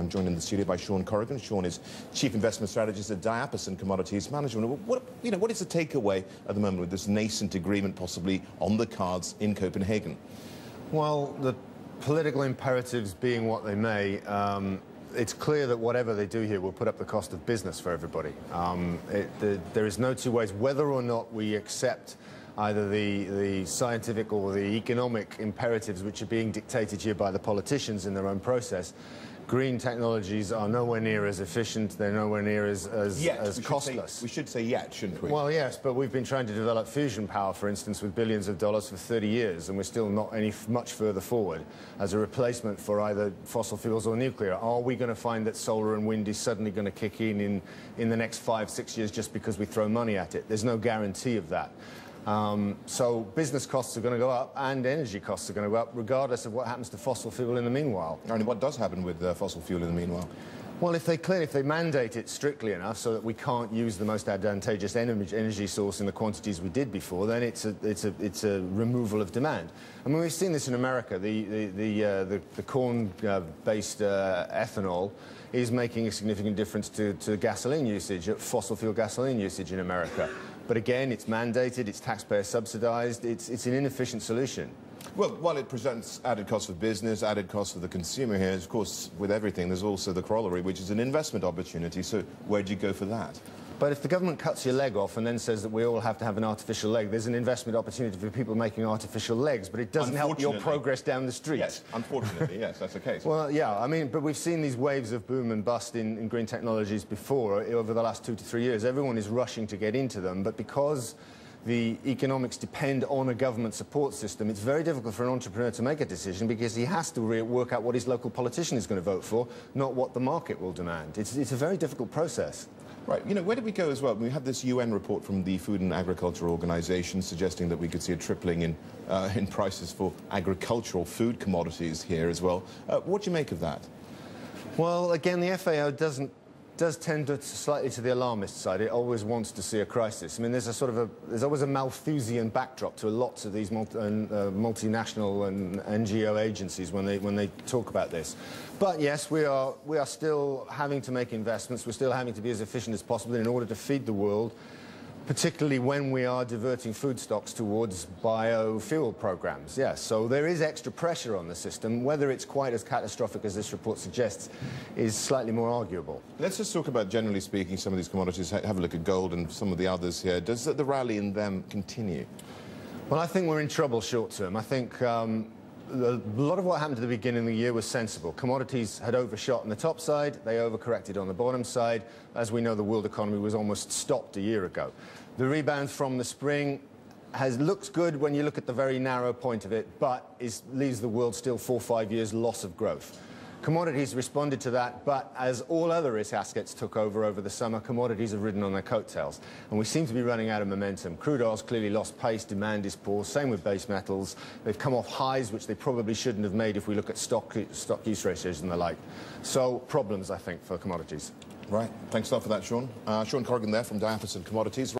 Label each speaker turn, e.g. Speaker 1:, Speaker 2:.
Speaker 1: I'm joined in the studio by Sean Corrigan. Sean is Chief Investment Strategist at Diapason Commodities Management. What is the takeaway at the moment with this nascent agreement possibly on the cards in Copenhagen?
Speaker 2: Well, the political imperatives being what they may, it's clear that whatever they do here will put up the cost of business for everybody. There is no two ways. Whether or not we accept either the scientific or the economic imperatives which are being dictated here by the politicians in their own process, green technologies are nowhere near as efficient, they're nowhere near as costless.
Speaker 1: We should say yet, shouldn't we?
Speaker 2: Well, yes, but we've been trying to develop fusion power, for instance, with billions of dollars for 30 years, and we're still not much further forward as a replacement for either fossil fuels or nuclear. Are we going to find that solar and wind is suddenly going to kick in the next 5-6 years just because we throw money at it? There's no guarantee of that. So business costs are going to go up and energy costs are going to go up regardless of what happens to fossil fuel in the meanwhile.
Speaker 1: And what does happen with fossil fuel in the meanwhile?
Speaker 2: Well, if they mandate it strictly enough so that we can't use the most advantageous energy source in the quantities we did before, then it's a removal of demand. I mean, we've seen this in America. The corn-based ethanol is making a significant difference to gasoline usage, fossil fuel gasoline usage in America. But again, it's mandated, it's taxpayer subsidized, it's an inefficient solution.
Speaker 1: Well, while it presents added costs for business, added costs for the consumer here, of course, with everything, there's also the corollary, which is an investment opportunity. So where do you go for that?
Speaker 2: But if the government cuts your leg off and then says that we all have to have an artificial leg, there's an investment opportunity for people making artificial legs, but it doesn't help your progress down the street.
Speaker 1: Yes, unfortunately, yes, that's the case.
Speaker 2: Well, yeah, I mean, but we've seen these waves of boom and bust in green technologies before, over the last 2 to 3 years. Everyone is rushing to get into them, but because the economics depend on a government support system, it's very difficult for an entrepreneur to make a decision because he has to work out what his local politician is going to vote for, not what the market will demand. It's a very difficult process.
Speaker 1: Right. You know, where did we go as well? We had this UN report from the Food and Agriculture Organization suggesting that we could see a tripling in prices for agricultural food commodities here as well. What do you make of that?
Speaker 2: Well, again, the FAO does tend to slightly to the alarmist side. It always wants to see a crisis. I mean, there's always a Malthusian backdrop to lots of these multinational and NGO agencies when they talk about this. But yes, we are still having to make investments. We're still having to be as efficient as possible in order to feed the world, particularly when we are diverting food stocks towards biofuel programs. Yes, so there is extra pressure on the system. Whether it's quite as catastrophic as this report suggests is slightly more arguable.
Speaker 1: Let's just talk about, generally speaking, some of these commodities. Have a look at gold and some of the others here. Does the rally in them continue?
Speaker 2: Well, I think we're in trouble short term. I think a lot of what happened at the beginning of the year was sensible. Commodities had overshot on the top side, they overcorrected on the bottom side. As we know, the world economy was almost stopped a year ago. The rebound from the spring looks good when you look at the very narrow point of it, but leaves the world still 4 or 5 years loss of growth. Commodities responded to that, but as all other risk assets took over the summer, commodities have ridden on their coattails. And we seem to be running out of momentum. Crude oil's clearly lost pace, demand is poor, same with base metals. They've come off highs which they probably shouldn't have made if we look at stock use ratios and the like. So problems, I think, for commodities.
Speaker 1: Right. Thanks a lot for that, Sean. Sean Corrigan there from Diapason Commodities.